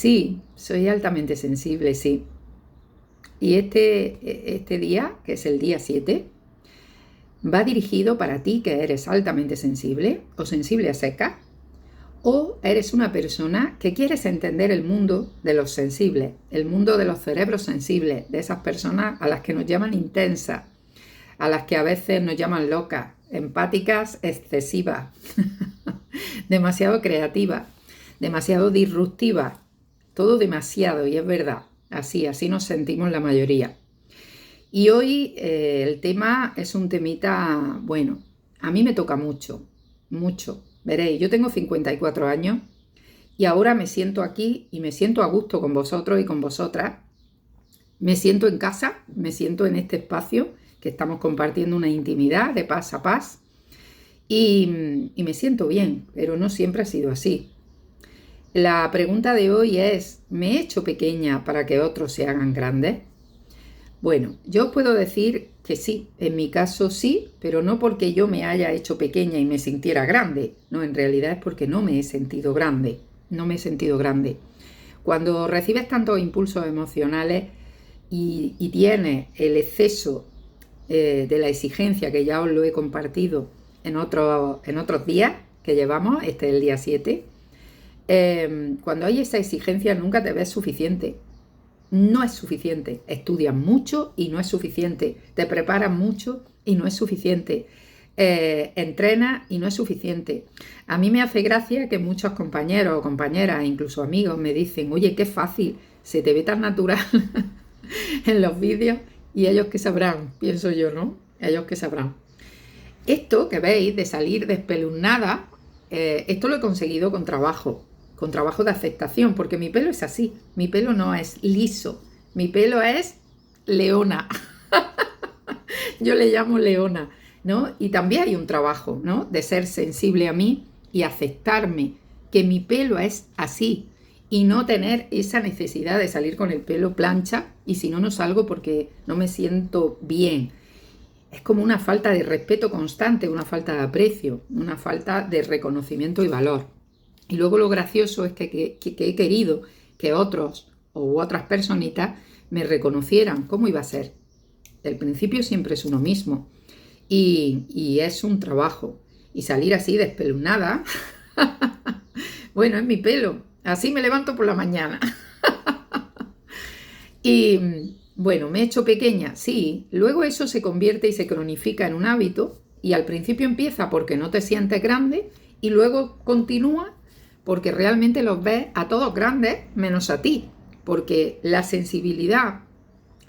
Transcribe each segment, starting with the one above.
Sí, soy altamente sensible, sí. Y este día, que es el día 7, va dirigido para ti que eres altamente sensible o sensible a secas, o eres una persona que quieres entender el mundo de los sensibles, el mundo de los cerebros sensibles, de esas personas a las que nos llaman intensas, a las que a veces nos llaman locas, empáticas excesivas, demasiado creativas, demasiado disruptivas, todo demasiado, y es verdad, así nos sentimos la mayoría. Y hoy el tema es un temita, bueno, a mí me toca mucho, mucho. Veréis, yo tengo 54 años y ahora me siento aquí y me siento a gusto con vosotros y con vosotras. Me siento en casa, me siento en este espacio que estamos compartiendo una intimidad de paz a paz y me siento bien, pero no siempre ha sido así. La pregunta de hoy es, ¿me he hecho pequeña para que otros se hagan grandes? Bueno, yo puedo decir que sí, en mi caso sí, pero no porque yo me haya hecho pequeña y me sintiera grande. No, en realidad es porque no me he sentido grande, no me he sentido grande. Cuando recibes tantos impulsos emocionales y tienes el exceso de la exigencia, que ya os lo he compartido en otros días que llevamos, este es el día 7, cuando hay esa exigencia nunca te ves suficiente. No es suficiente. Estudias mucho y no es suficiente. Te preparas mucho y no es suficiente. Entrenas y no es suficiente. A mí me hace gracia que muchos compañeros o compañeras, incluso amigos, me dicen, oye, qué fácil, se te ve tan natural en los vídeos, y ellos que sabrán, pienso yo, ¿no? Ellos que sabrán. Esto que veis de salir despelunada, esto lo he conseguido con trabajo de aceptación, porque mi pelo es así, mi pelo no es liso, mi pelo es leona, yo le llamo leona, ¿no? Y también hay un trabajo, ¿no? De ser sensible a mí y aceptarme que mi pelo es así y no tener esa necesidad de salir con el pelo plancha y si no, no salgo porque no me siento bien. Es como una falta de respeto constante, una falta de aprecio, una falta de reconocimiento y valor. Y luego lo gracioso es que he querido que otros u otras personitas me reconocieran. ¿Cómo iba a ser? El principio siempre es uno mismo y es un trabajo. Y salir así despelunada, bueno, es mi pelo. Así me levanto por la mañana. Y bueno, me he hecho pequeña, sí. Luego eso se convierte y se cronifica en un hábito y al principio empieza porque no te sientes grande y luego continúa porque realmente los ves a todos grandes menos a ti, porque la sensibilidad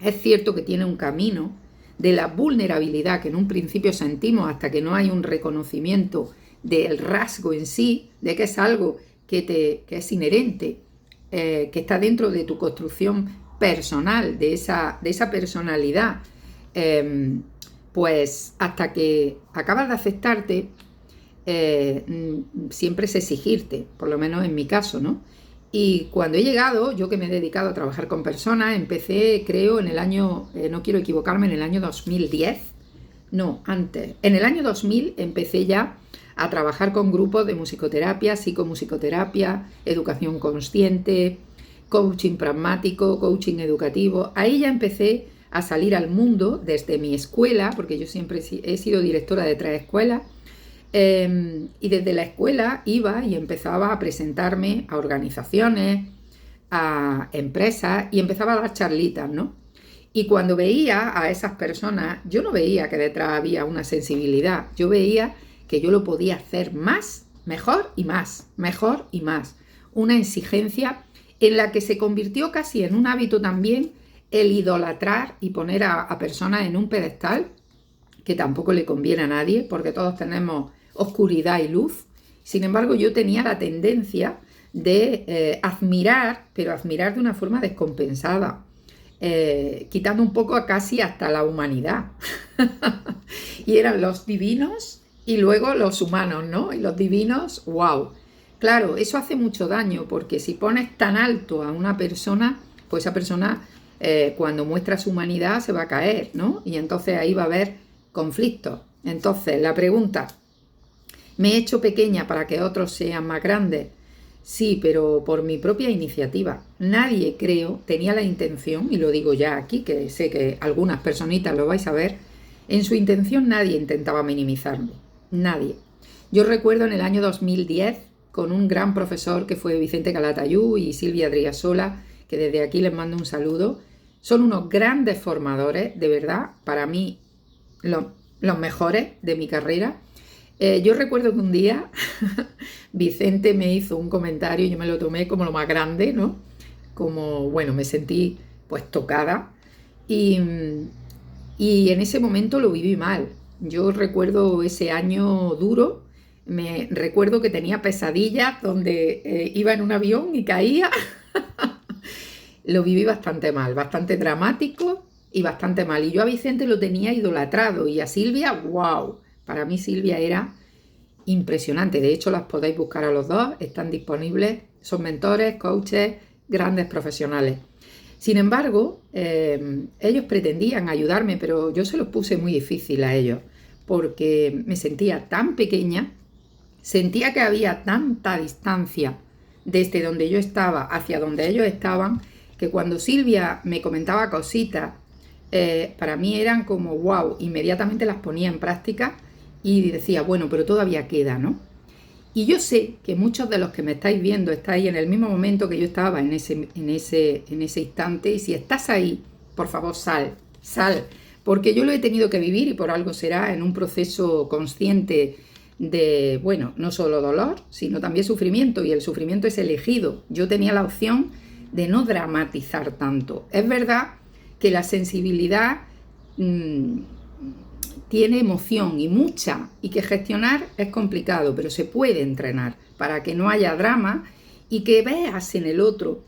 es cierto que tiene un camino de la vulnerabilidad que en un principio sentimos hasta que no hay un reconocimiento del rasgo en sí, de que es algo que es inherente, que está dentro de tu construcción personal, de esa personalidad, pues hasta que acabas de aceptarte, siempre es exigirte, por lo menos en mi caso, ¿no? Y cuando he llegado, yo que me he dedicado a trabajar con personas, empecé, creo, en el año, no quiero equivocarme, en el año 2010, no, antes, en el año 2000 empecé ya a trabajar con grupos de musicoterapia, psicomusicoterapia, educación consciente, coaching pragmático, coaching educativo. Ahí ya empecé a salir al mundo desde mi escuela, porque yo siempre he sido directora de 3 escuelas, y desde la escuela iba y empezaba a presentarme a organizaciones, a empresas y empezaba a dar charlitas, ¿no? Y cuando veía a esas personas, yo no veía que detrás había una sensibilidad, yo veía que yo lo podía hacer más, mejor y más, mejor y más. Una exigencia en la que se convirtió casi en un hábito también el idolatrar y poner a personas en un pedestal, que tampoco le conviene a nadie, porque todos tenemos oscuridad y luz. Sin embargo, yo tenía la tendencia de admirar, pero admirar de una forma descompensada, quitando un poco a casi hasta la humanidad. Y eran los divinos y luego los humanos, ¿no? Y los divinos, wow. Claro, eso hace mucho daño, porque si pones tan alto a una persona, pues esa persona cuando muestra su humanidad se va a caer, ¿no? Y entonces ahí va a haber conflictos. Entonces, la pregunta, ¿me he hecho pequeña para que otros sean más grandes? Sí, pero por mi propia iniciativa. Nadie, creo, tenía la intención, y lo digo ya aquí, que sé que algunas personitas lo vais a ver, en su intención nadie intentaba minimizarme. Nadie. Yo recuerdo en el año 2010, con un gran profesor que fue Vicente Calatayud y Silvia Driassola, que desde aquí les mando un saludo. Son unos grandes formadores, de verdad, para mí los mejores de mi carrera. Yo recuerdo que un día Vicente me hizo un comentario y yo me lo tomé como lo más grande, ¿no? Como, bueno, me sentí pues tocada y, y en ese momento lo viví mal. Yo recuerdo ese año duro, me recuerdo que tenía pesadillas donde iba en un avión y caía. Lo viví bastante mal, bastante dramático y bastante mal. Y yo a Vicente lo tenía idolatrado y a Silvia, wow. Para mí Silvia era impresionante. De hecho, las podéis buscar a los dos, están disponibles. Son mentores, coaches, grandes profesionales. Sin embargo, ellos pretendían ayudarme, pero yo se los puse muy difícil a ellos porque me sentía tan pequeña, sentía que había tanta distancia desde donde yo estaba hacia donde ellos estaban, que cuando Silvia me comentaba cositas, para mí eran como wow, inmediatamente las ponía en práctica y decía, bueno, pero todavía queda, ¿no? Y yo sé que muchos de los que me estáis viendo estáis en el mismo momento que yo estaba en ese instante, y si estás ahí, por favor, sal, porque yo lo he tenido que vivir y por algo será, en un proceso consciente de, bueno, no solo dolor, sino también sufrimiento, y el sufrimiento es elegido. Yo tenía la opción de no dramatizar tanto. Es verdad que la sensibilidad tiene emoción y mucha, y que gestionar es complicado, pero se puede entrenar para que no haya drama y que veas en el otro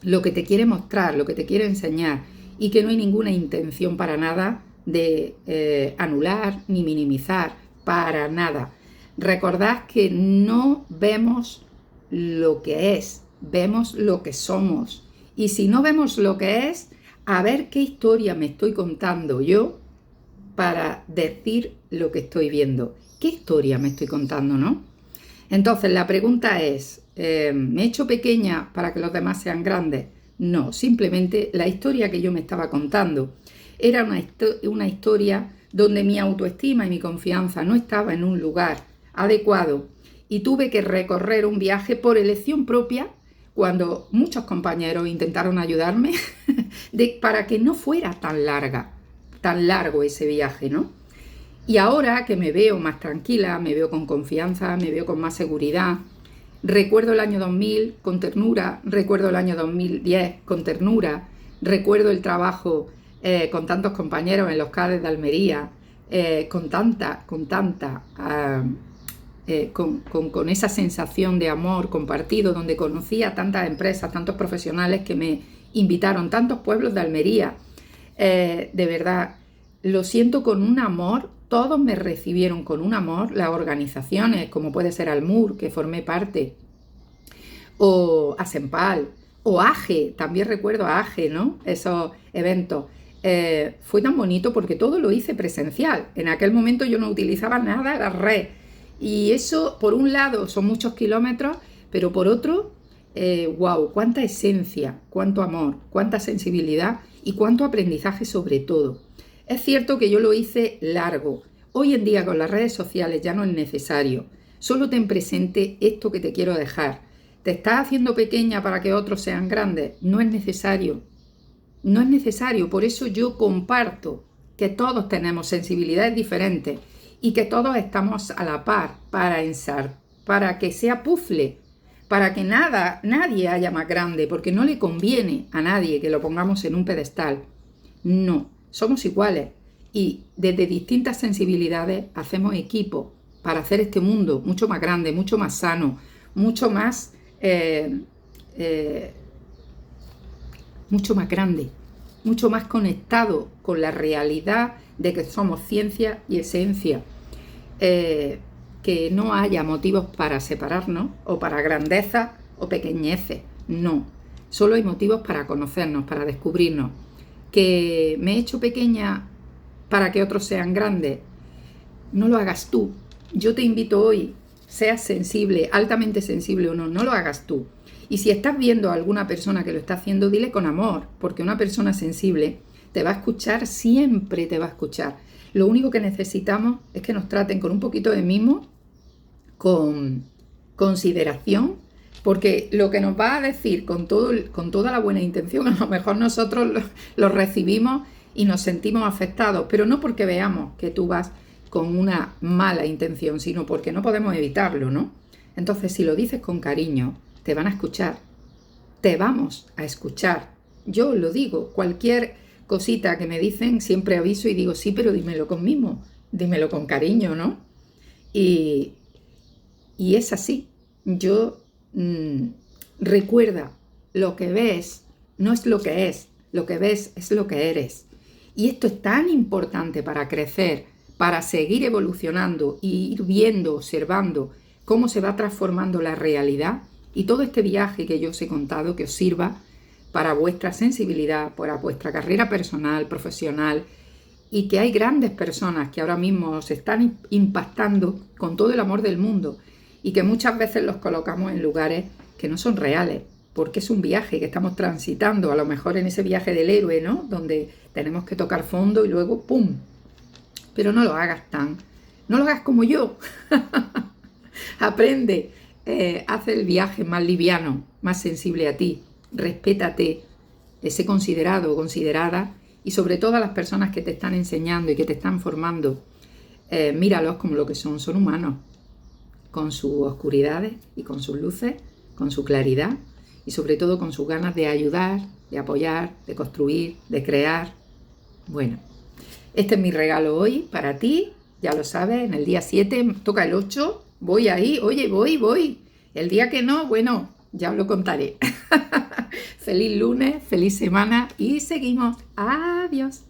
lo que te quiere mostrar, lo que te quiere enseñar, y que no hay ninguna intención para nada de anular ni minimizar, para nada. Recordad que no vemos lo que es, vemos lo que somos. Y si no vemos lo que es, a ver qué historia me estoy contando yo para decir lo que estoy viendo. ¿Qué historia me estoy contando, no? Entonces la pregunta es, ¿me he hecho pequeña para que los demás sean grandes? No, simplemente la historia que yo me estaba contando era una historia donde mi autoestima y mi confianza no estaba en un lugar adecuado, y tuve que recorrer un viaje por elección propia cuando muchos compañeros intentaron ayudarme para que no fuera tan largo ese viaje, ¿no? Y ahora que me veo más tranquila, me veo con confianza, me veo con más seguridad, recuerdo el año 2000 con ternura, recuerdo el año 2010 con ternura, recuerdo el trabajo con tantos compañeros en los CADES de Almería, con esa sensación de amor compartido, donde conocí a tantas empresas, tantos profesionales que me invitaron, tantos pueblos de Almería. De verdad, lo siento con un amor, todos me recibieron con un amor, las organizaciones como puede ser Almur, que formé parte, o Asempal, o AGE, también recuerdo a AGE, ¿no? Esos eventos. Fue tan bonito porque todo lo hice presencial. En aquel momento yo no utilizaba nada la red. Y eso, por un lado, son muchos kilómetros, pero por otro, wow, cuánta esencia, cuánto amor, cuánta sensibilidad y cuánto aprendizaje sobre todo. Es cierto que yo lo hice largo. Hoy en día con las redes sociales ya no es necesario. Solo ten presente esto que te quiero dejar. ¿Te estás haciendo pequeña para que otros sean grandes? No es necesario. No es necesario. Por eso yo comparto que todos tenemos sensibilidades diferentes y que todos estamos a la par para que sea puzzle, para que nadie haya más grande, porque no le conviene a nadie que lo pongamos en un pedestal. No, somos iguales y desde distintas sensibilidades hacemos equipo para hacer este mundo mucho más grande, mucho más sano, mucho más grande, mucho más conectado con la realidad de que somos ciencia y esencia. Que no haya motivos para separarnos o para grandeza o pequeñeces, no. Solo hay motivos para conocernos, para descubrirnos. Que me he hecho pequeña para que otros sean grandes, no lo hagas tú. Yo te invito hoy, seas sensible, altamente sensible o no, no lo hagas tú. Y si estás viendo a alguna persona que lo está haciendo, dile con amor, porque una persona sensible te va a escuchar, siempre te va a escuchar. Lo único que necesitamos es que nos traten con un poquito de mimo, con consideración, porque lo que nos va a decir con toda la buena intención, a lo mejor nosotros lo recibimos y nos sentimos afectados, pero no porque veamos que tú vas con una mala intención, sino porque no podemos evitarlo, ¿no? Entonces, si lo dices con cariño, te van a escuchar, te vamos a escuchar. Yo lo digo, cualquier cosita que me dicen, siempre aviso y digo, sí, pero dímelo con mimo, dímelo con cariño, ¿no? Y es así. Yo, recuerda, lo que ves no es lo que es, lo que ves es lo que eres. Y esto es tan importante para crecer, para seguir evolucionando y ir viendo, observando cómo se va transformando la realidad. Y todo este viaje que yo os he contado, que os sirva para vuestra sensibilidad, para vuestra carrera personal, profesional, y que hay grandes personas que ahora mismo os están impactando con todo el amor del mundo y que muchas veces los colocamos en lugares que no son reales, porque es un viaje que estamos transitando, a lo mejor en ese viaje del héroe, ¿no? Donde tenemos que tocar fondo y luego ¡pum! Pero no lo hagas no lo hagas como yo. Aprende. Haz el viaje más liviano, más sensible a ti, respétate, sé considerado o considerada, y sobre todo a las personas que te están enseñando y que te están formando, míralos como lo que son humanos, con sus oscuridades y con sus luces, con su claridad y sobre todo con sus ganas de ayudar, de apoyar, de construir, de crear. Bueno, este es mi regalo hoy para ti, ya lo sabes, en el día 7, toca el 8, voy ahí, oye, voy. El día que no, bueno, ya os lo contaré. Feliz lunes, feliz semana y seguimos. Adiós.